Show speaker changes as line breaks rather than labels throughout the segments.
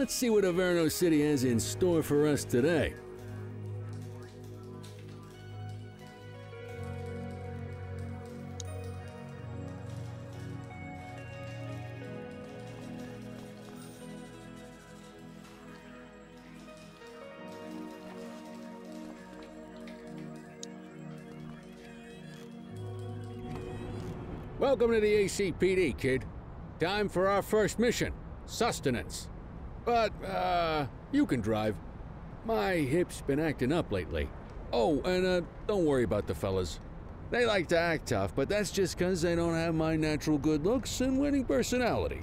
let's see what Averno City has in store for us today. Welcome to the ACPD, kid. Time for our first mission, sustenance. But, you can drive. My hip's been acting up lately. Oh, and, don't worry about the fellas. They like to act tough, but that's just 'cause they don't have my natural good looks and winning personality.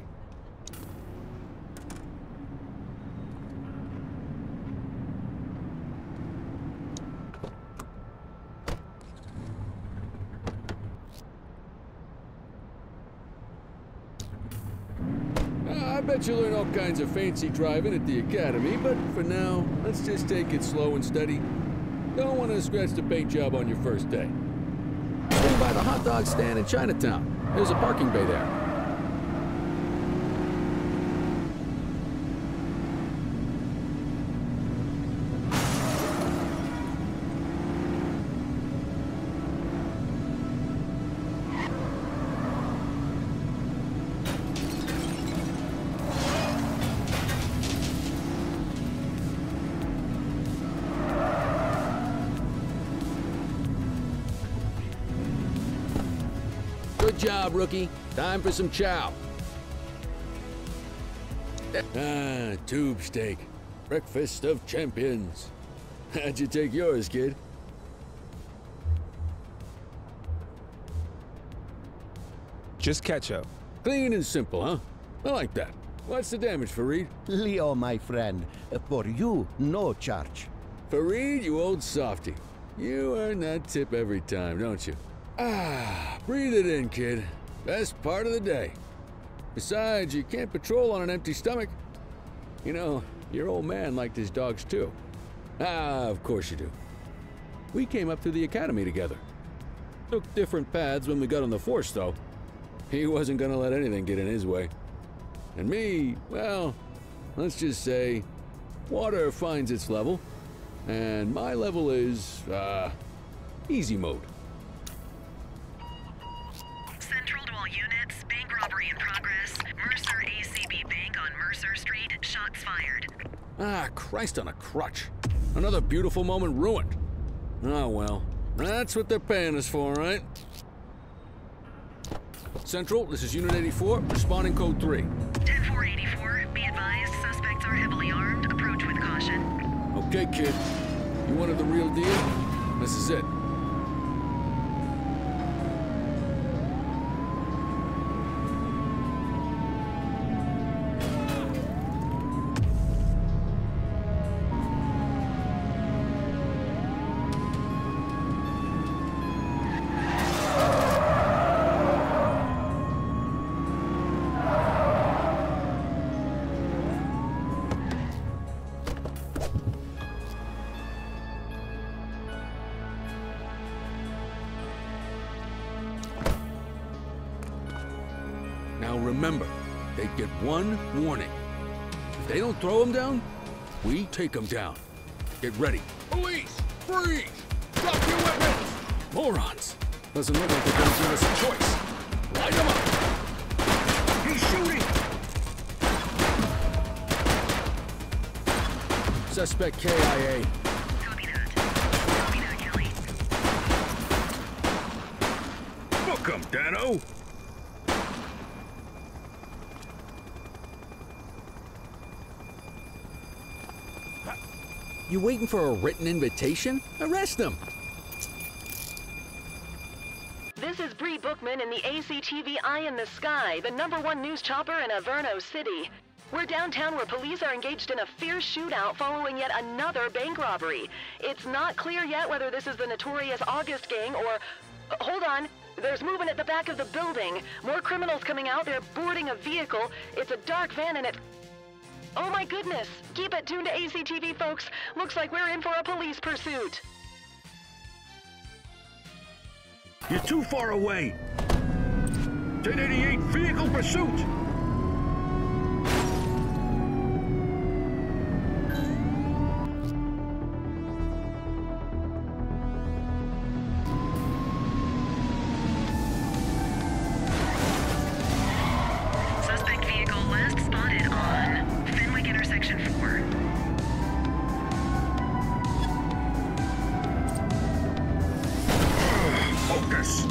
I bet you learn all kinds of fancy driving at the academy, but for now, let's just take it slow and steady. Don't want to scratch the paint job on your first day. Swing by the hot dog stand in Chinatown. There's a parking bay there. Good job, rookie. Time for some chow. Tube steak. Breakfast of champions. How'd you take yours, kid?
Just ketchup.
Clean and simple, huh? I like that. What's the damage, Fareed?
Leo, my friend. For you, no charge.
Fareed, you old softy. You earn that tip every time, don't you? Breathe it in, kid. Best part of the day. Besides, you can't patrol on an empty stomach. You know, your old man liked his dogs too. Of course you do. We came up through the academy together. Took different paths when we got on the force, though. He wasn't gonna let anything get in his way. And me, well, let's just say, water finds its level, and my level is, easy mode.
Central to all units, bank robbery in progress. Mercer ACB Bank on Mercer Street, shots fired.
Christ on a crutch. Another beautiful moment ruined. Oh well, that's what they're paying us for, right? Central, this is Unit 84, responding code 3.
10-484, be advised, suspects are heavily armed, approach with caution.
Okay, kid. You wanted the real deal? This is it. Now remember, they get one warning. If they don't throw them down, we take them down. Get ready. Police! Freeze! Drop your weapons! Morons! Doesn't look like they're gonna give us a choice. Light them up! He's shooting! Suspect KIA.
Copy that, Kelly.
Book 'em, Dano! You waiting for a written invitation? Arrest them!
This is Bree Bookman in the ACTV Eye in the Sky, the #1 news chopper in Averno City. We're downtown where police are engaged in a fierce shootout following yet another bank robbery. It's not clear yet whether this is the notorious August gang or... hold on. There's movement at the back of the building. More criminals coming out. They're boarding a vehicle. It's a dark van and it... oh my goodness! Keep it tuned to ACTV, folks. Looks like we're in for a police pursuit.
You're too far away! 1088 vehicle pursuit! Yes!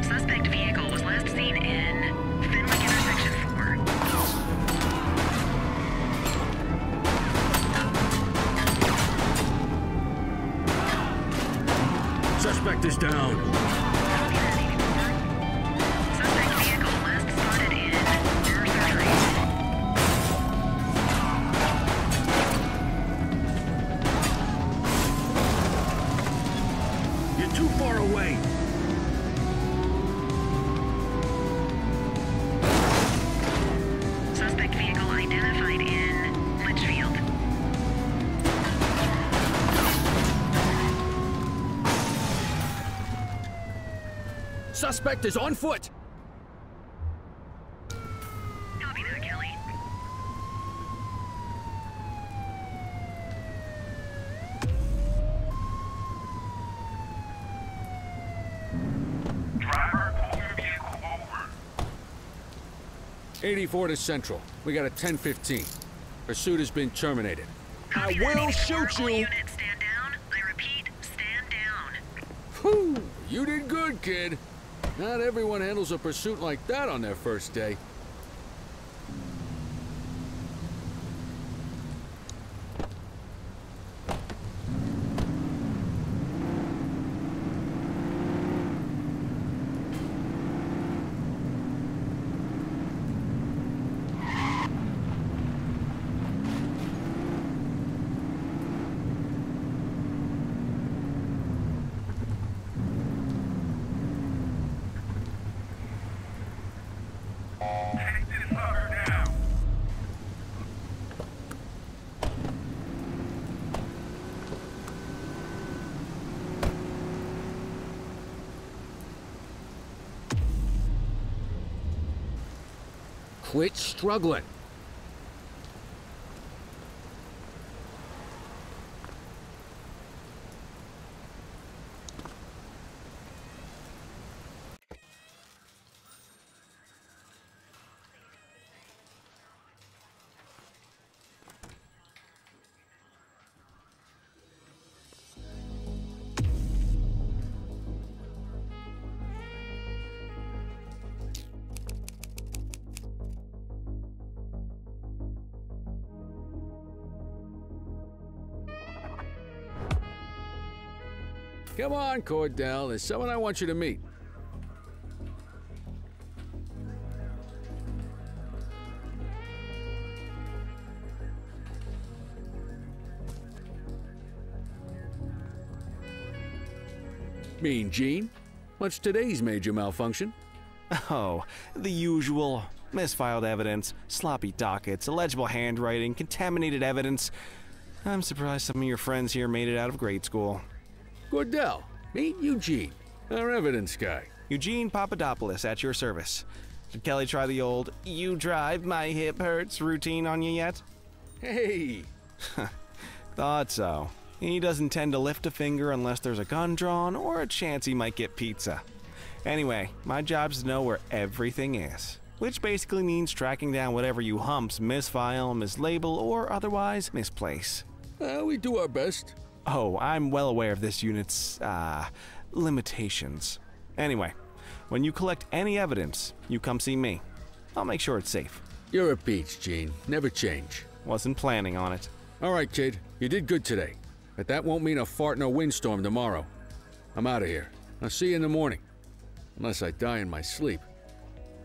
Suspect vehicle was last seen in Fenwick Intersection 4.
Suspect is down.
Suspect vehicle last spotted in Mercer Street.
You're too far away.
Suspect vehicle identified in Litchfield.
Suspect is on foot.
Copy that, Kelly.
Driver, pull your vehicle over.
84 to Central. We got a 10:15. Pursuit has been terminated.
Copy
I will
that, 84.
shoot
All
you.
units stand down. I repeat, stand down.
Whew! You did good, kid. Not everyone handles a pursuit like that on their first day.
Take this sucker down.
Quit struggling. Come on, Cordell. There's someone I want you to meet. Mean Gene? What's today's major malfunction?
Oh, the usual. Misfiled evidence, sloppy dockets, illegible handwriting, contaminated evidence. I'm surprised some of your friends here made it out of grade school.
Cordell, meet Eugene, our evidence guy.
Eugene Papadopoulos at your service. Did Kelly try the old, "you drive, my hip hurts" routine on you yet?
Hey!
Thought so. He doesn't tend to lift a finger unless there's a gun drawn or a chance he might get pizza. Anyway, my job's to know where everything is, which basically means tracking down whatever you humps misfile, mislabel, or otherwise misplace.
We do our best.
Oh, I'm well aware of this unit's, limitations. Anyway, when you collect any evidence, you come see me. I'll make sure it's safe.
You're a peach, Gene. Never change.
Wasn't planning on it.
All right, kid. You did good today. But that won't mean a fart in a windstorm tomorrow. I'm out of here. I'll see you in the morning. Unless I die in my sleep.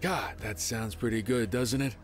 God, that sounds pretty good, doesn't it?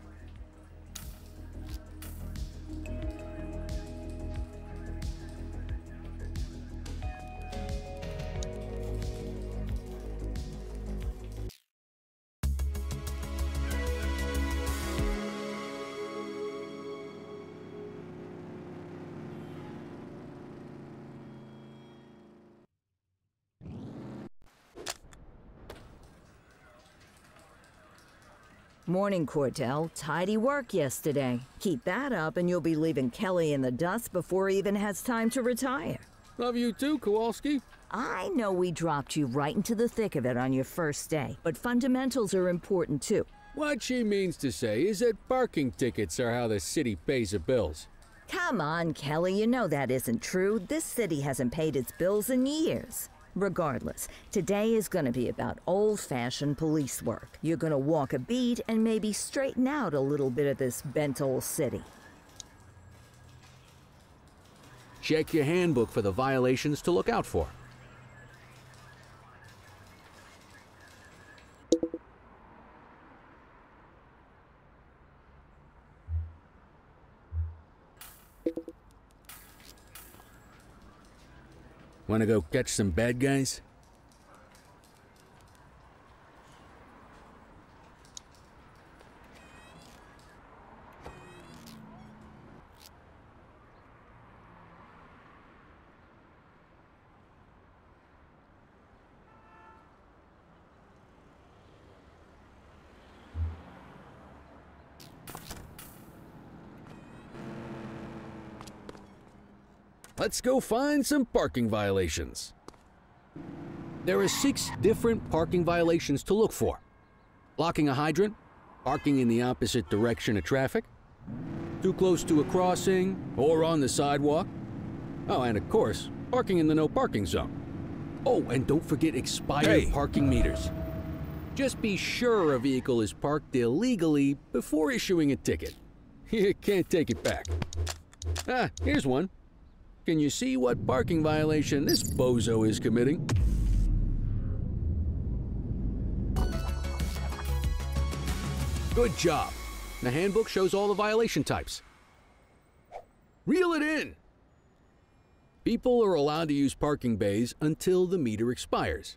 Morning, Cordell. Tidy work yesterday. Keep that up and you'll be leaving Kelly in the dust before he even has time to retire.
Love you too, Kowalski.
I know we dropped you right into the thick of it on your first day, but fundamentals are important too.
What she means to say is that parking tickets are how the city pays the bills.
Come on, Kelly, you know that isn't true. This city hasn't paid its bills in years. Regardless, today is gonna be about old-fashioned police work. You're gonna walk a beat and maybe straighten out a little bit of this bent old city.
Check your handbook for the violations to look out for. Want to go catch some bad guys? Let's go find some parking violations. There are 6 different parking violations to look for. Blocking a hydrant, parking in the opposite direction of traffic, too close to a crossing or on the sidewalk. Oh, and of course, parking in the no parking zone. Oh, and don't forget expired parking meters. Just be sure a vehicle is parked illegally before issuing a ticket. You can't take it back. Ah, here's one. Can you see what parking violation this bozo is committing? Good job. The handbook shows all the violation types. Reel it in. People are allowed to use parking bays until the meter expires.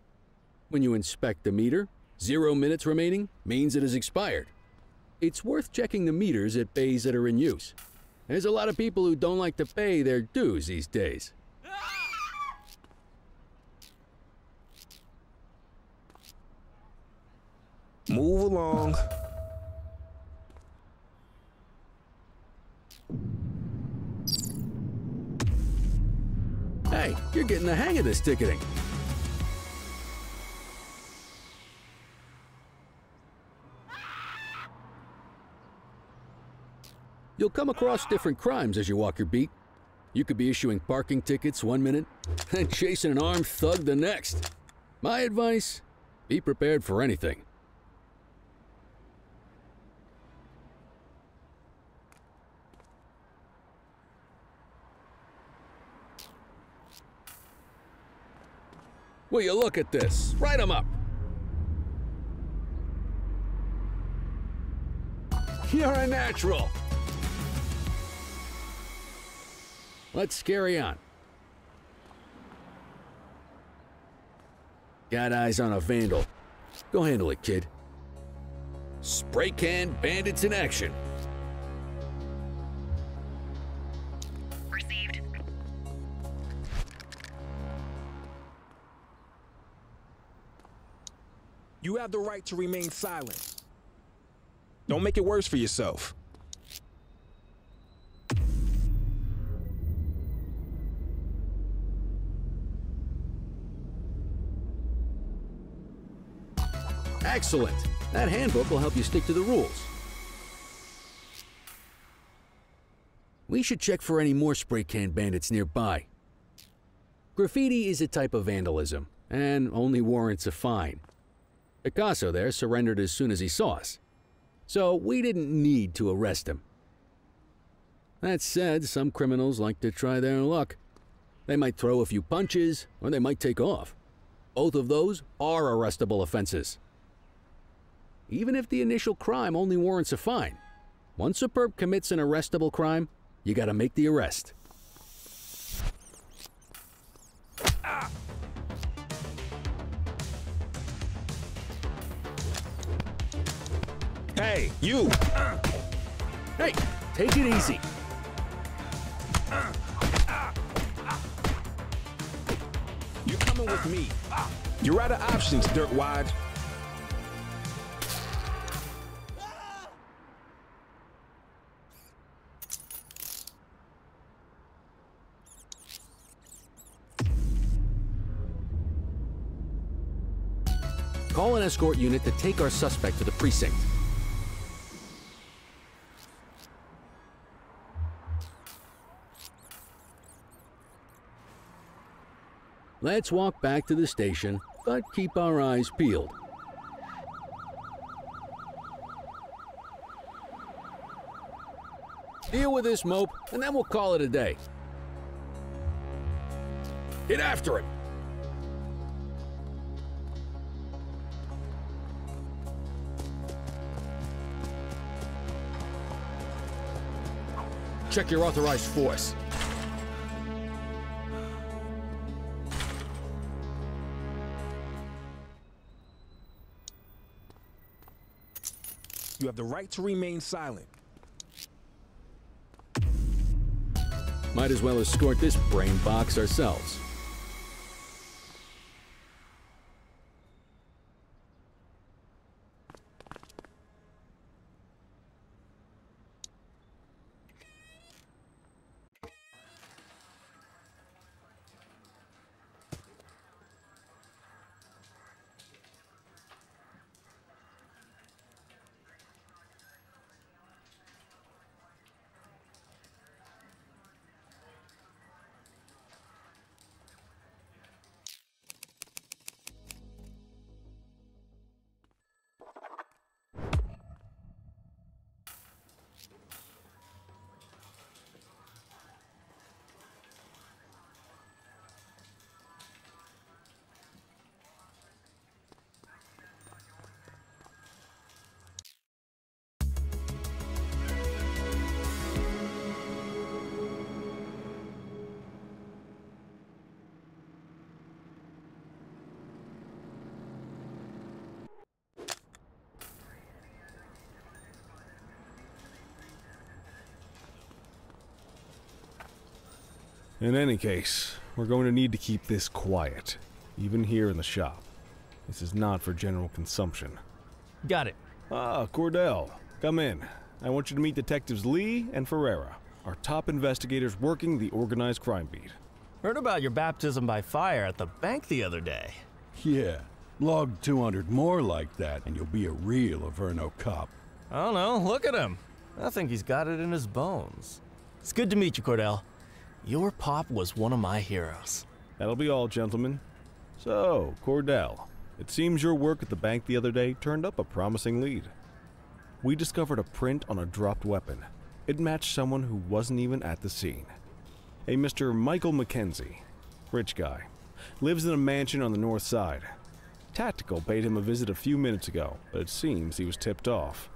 When you inspect the meter, 0 minutes remaining means it has expired. It's worth checking the meters at bays that are in use. There's a lot of people who don't like to pay their dues these days.
Move along.
Hey, you're getting the hang of this ticketing. You'll come across different crimes as you walk your beat. You could be issuing parking tickets 1 minute and chasing an armed thug the next. My advice, be prepared for anything. Will you look at this? Write 'em up. You're a natural. Let's carry on. Got eyes on a vandal. Go handle it, kid. Spray can bandits in action.
Received.
You have the right to remain silent. Don't make it worse for yourself.
Excellent. That handbook will help you stick to the rules. We should check for any more spray can bandits nearby. Graffiti is a type of vandalism and only warrants a fine. Picasso there surrendered as soon as he saw us, so we didn't need to arrest him. That said, some criminals like to try their luck. They might throw a few punches, or they might take off. Both of those are arrestable offenses. Even if the initial crime only warrants a fine, once a perp commits an arrestable crime, you gotta make the arrest.
Hey, you!
Hey, take it easy.
You're coming with me. You're out of options, dirtwad.
Call an escort unit to take our suspect to the precinct. Let's walk back to the station, but keep our eyes peeled. Deal with this mope, and then we'll call it a day. Get after him! Check your authorized force.
You have the right to remain silent.
Might as well escort this brain box ourselves.
In any case, we're going to need to keep this quiet, even here in the shop. This is not for general consumption.
Got it.
Ah, Cordell, come in. I want you to meet Detectives Lee and Ferreira, our top investigators working the organized crime beat.
Heard about your baptism by fire at the bank the other day.
Yeah, log 200 more like that and you'll be a real Averno cop.
I don't know, look at him. I think he's got it in his bones. It's good to meet you, Cordell. Your pop was one of my heroes.
That'll be all, gentlemen. So, Cordell, it seems your work at the bank the other day turned up a promising lead. We discovered a print on a dropped weapon. It matched someone who wasn't even at the scene. A Mr. Michael McKenzie, rich guy, lives in a mansion on the north side. Tactical paid him a visit a few minutes ago, but it seems he was tipped off.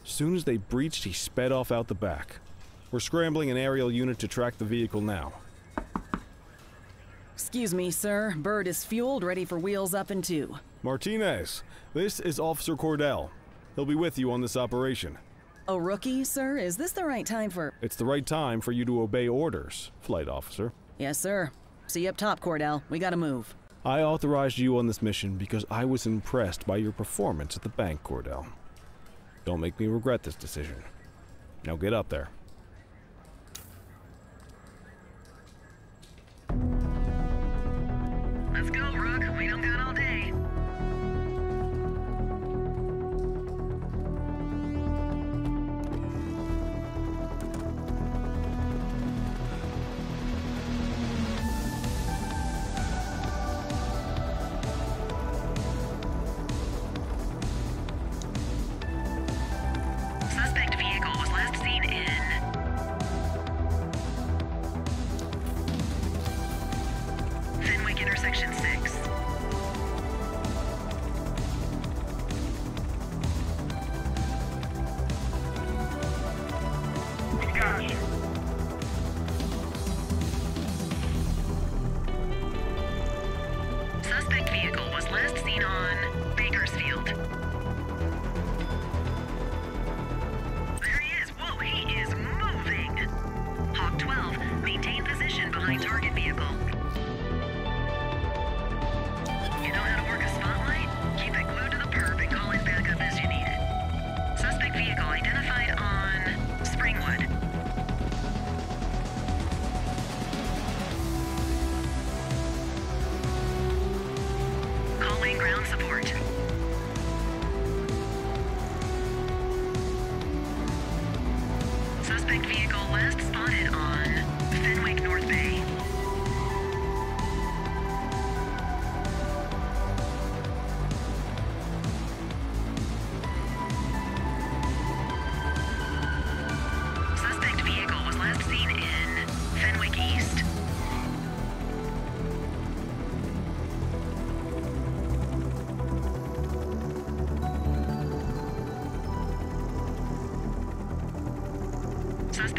Soon as they breached, he sped off out the back. We're scrambling an aerial unit to track the vehicle now.
Excuse me, sir. Bird is fueled, ready for wheels up in 2.
Martinez, this is Officer Cordell. He'll be with you on this operation.
A rookie, sir? Is this the right time for...
It's the right time for you to obey orders, Flight Officer.
Yes, sir. See you up top, Cordell. We gotta move.
I authorized you on this mission because I was impressed by your performance at the bank, Cordell. Don't make me regret this decision. Now get up there.
Let's go, Rook. We don't got all day. Suspect vehicle was last seen in Fenwick intersection 6.
Gotcha.
Suspect vehicle was last seen on Bakersfield. There he is. Whoa, he is moving. Hawk 12, maintain position behind target vehicle. You know how to work a spotlight? Keep it glued to the perp and call in backup as you need it. Suspect vehicle identified on Springwood. Calling ground support.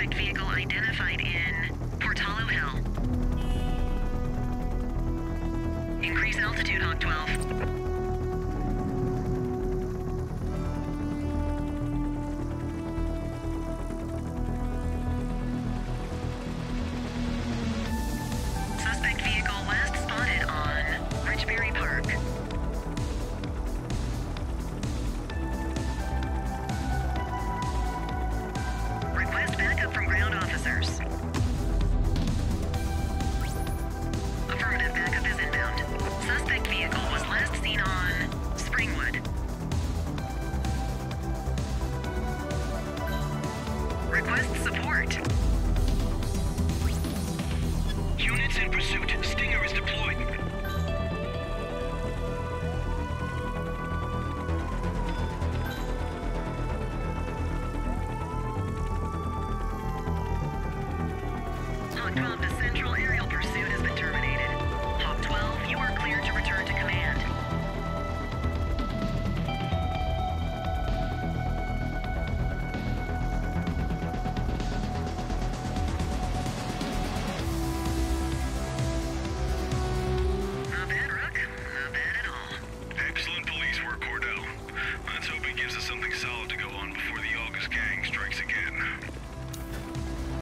Suspect vehicle identified in Portalo Hill. Increase altitude, Hawk 12. Suspect vehicle last spotted on Ridgeberry Park. Request backup from ground officers. Affirmative, backup is inbound. Suspect vehicle was last seen on Springwood. Request support.
Units in pursuit. Stinger is deployed.
Hawk 12 to Central